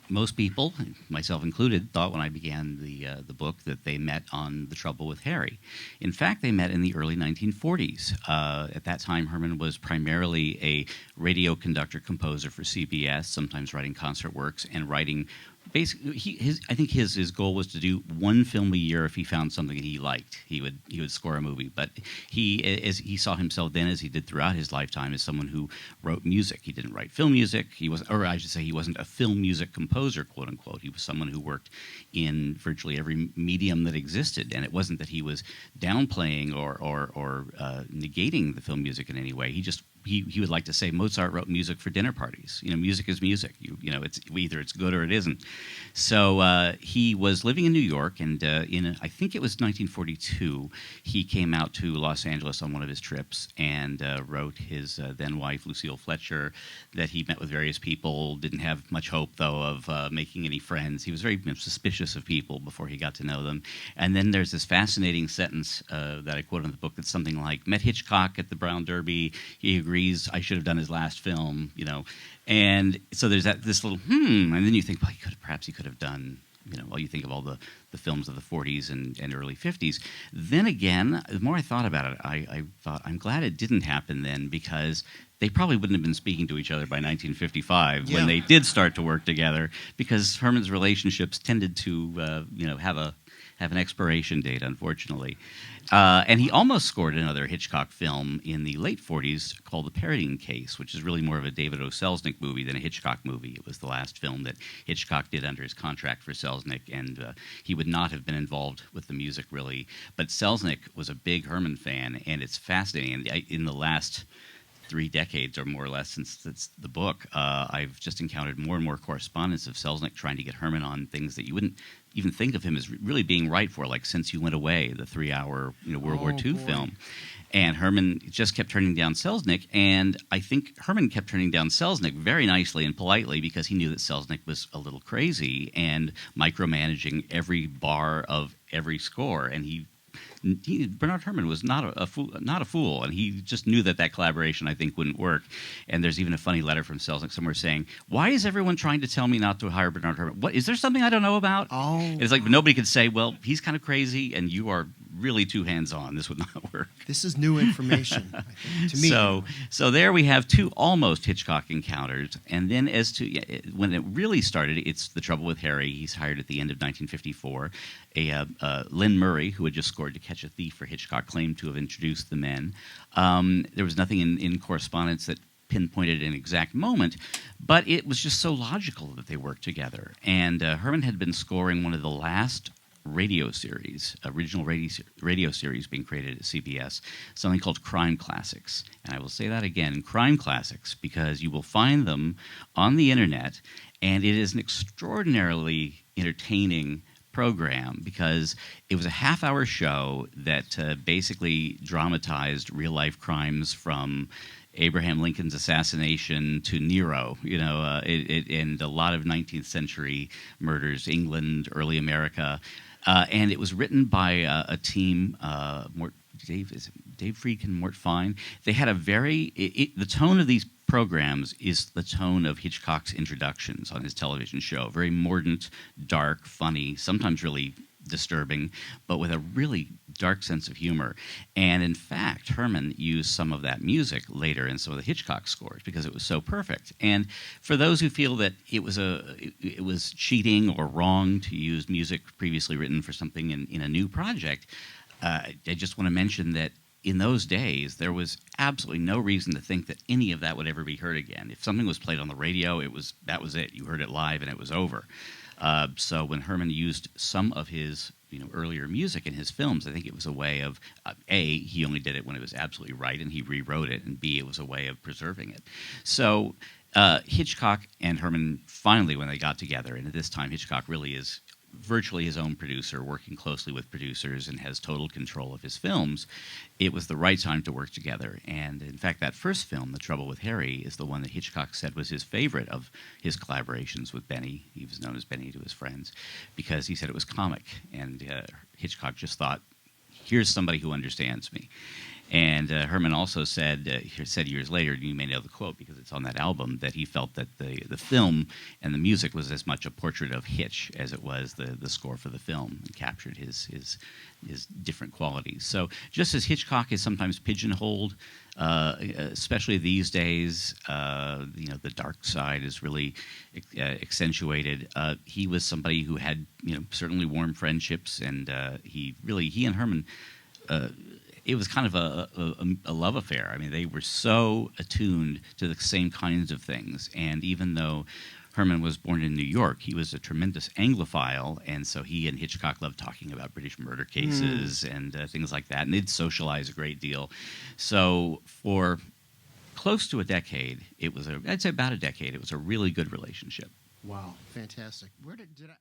most people, myself included, thought when I began the book that they met on The Trouble with Harry. In fact, they met in the early 1940s. At that time, Herrmann was primarily a radio conductor composer for CBS, sometimes writing concert works and writing. Basically, I think his goal was to do one film a year if he found something he liked. He would score a movie, but he saw himself then, as he did throughout his lifetime, as someone who wrote music. He didn't write film music. He was, or I should say, he wasn't a film music composer, quote unquote. He was someone who worked in virtually every medium that existed, and it wasn't that he was downplaying or negating the film music in any way. He would like to say Mozart wrote music for dinner parties. Music is music. It's either it's good or it isn't. So he was living in New York, and I think it was 1942, he came out to Los Angeles on one of his trips and wrote his then wife, Lucille Fletcher, that he met with various people, didn't have much hope, though, of making any friends. He was very suspicious of people before he got to know them. And then there's this fascinating sentence that I quote in the book that's something like, met Hitchcock at the Brown Derby, he agrees I should have done his last film, And so there's this little, and then you think, well, perhaps he could have done, well, you think of all the films of the 40s and early 50s. Then again, the more I thought about it, I thought, I'm glad it didn't happen then, because they probably wouldn't have been speaking to each other by 1955 when they did start to work together, because Herrmann's relationships tended to, have an expiration date, unfortunately. And he almost scored another Hitchcock film in the late 40s called The Paradeen Case, which is really more of a David O. Selznick movie than a Hitchcock movie. It was the last film that Hitchcock did under his contract for Selznick, and he would not have been involved with the music, really. But Selznick was a big Herrmann fan, and it's fascinating. And in the last 3 decades or more or less since the book, I've just encountered more and more correspondence of Selznick trying to get Herrmann on things that you wouldn't even think of him as really being right for, like Since You Went Away, the 3-hour World War II film. And Herrmann just kept turning down Selznick, and I think Herrmann kept turning down Selznick very nicely and politely, because he knew that Selznick was a little crazy and micromanaging every bar of every score, and Bernard Herrmann was not a fool, and he just knew that collaboration, I think, wouldn't work. And there's even a funny letter from Selznick somewhere saying, "Why is everyone trying to tell me not to hire Bernard Herrmann? What is there something I don't know about?" Oh, and it's like nobody could say, "Well, he's kind of crazy, and you are really too hands-on. This would not work." This is new information, I think, to me. So there we have 2 almost Hitchcock encounters. And then as to when it really started, it's The Trouble with Harry. He's hired at the end of 1954. Lynn Murray, who had just scored To Catch a Thief for Hitchcock, claimed to have introduced the men. There was nothing in correspondence that pinpointed an exact moment, but it was just so logical that they worked together. And Herrmann had been scoring one of the last original radio series being created at CBS, something called Crime Classics. And I will say that again, Crime Classics, because you will find them on the internet, and it is an extraordinarily entertaining program, because it was a half-hour show that basically dramatized real-life crimes from Abraham Lincoln's assassination to Nero, and a lot of 19th century murders, England, early America. And it was written by a team, Dave Friedkin, Mort Fine. They had the tone of these programs is the tone of Hitchcock's introductions on his television show. Very mordant, dark, funny, sometimes really disturbing, but with a really dark sense of humor. And in fact, Herrmann used some of that music later in some of the Hitchcock scores because it was so perfect. And for those who feel that it was cheating or wrong to use music previously written for something in a new project, I just want to mention that in those days, there was absolutely no reason to think that any of that would ever be heard again. If something was played on the radio, that was it. You heard it live and it was over. So when Herrmann used some of his earlier music in his films, I think it was a way of, A, he only did it when it was absolutely right and he rewrote it, and B, it was a way of preserving it. So Hitchcock and Herrmann finally, when they got together, and at this time Hitchcock really is virtually his own producer, working closely with producers and has total control of his films, it was the right time to work together. And in fact, that first film, The Trouble with Harry, is the one that Hitchcock said was his favorite of his collaborations with Benny. He was known as Benny to his friends because he said it was comic. And Hitchcock just thought, here's somebody who understands me. And Herrmann also said years later, you may know the quote because it's on that album, that he felt that the film and the music was as much a portrait of Hitch as it was the score for the film, and captured his different qualities. So just as Hitchcock is sometimes pigeonholed, especially these days, the dark side is really accentuated. He was somebody who had certainly warm friendships, and he and Herrmann. It was kind of a love affair. I mean, they were so attuned to the same kinds of things. And even though Herrmann was born in New York, he was a tremendous Anglophile, and so he and Hitchcock loved talking about British murder cases and things like that, and they'd socialize a great deal. So for close to a decade, I'd say about a decade, it was a really good relationship. Wow, fantastic. Where did I...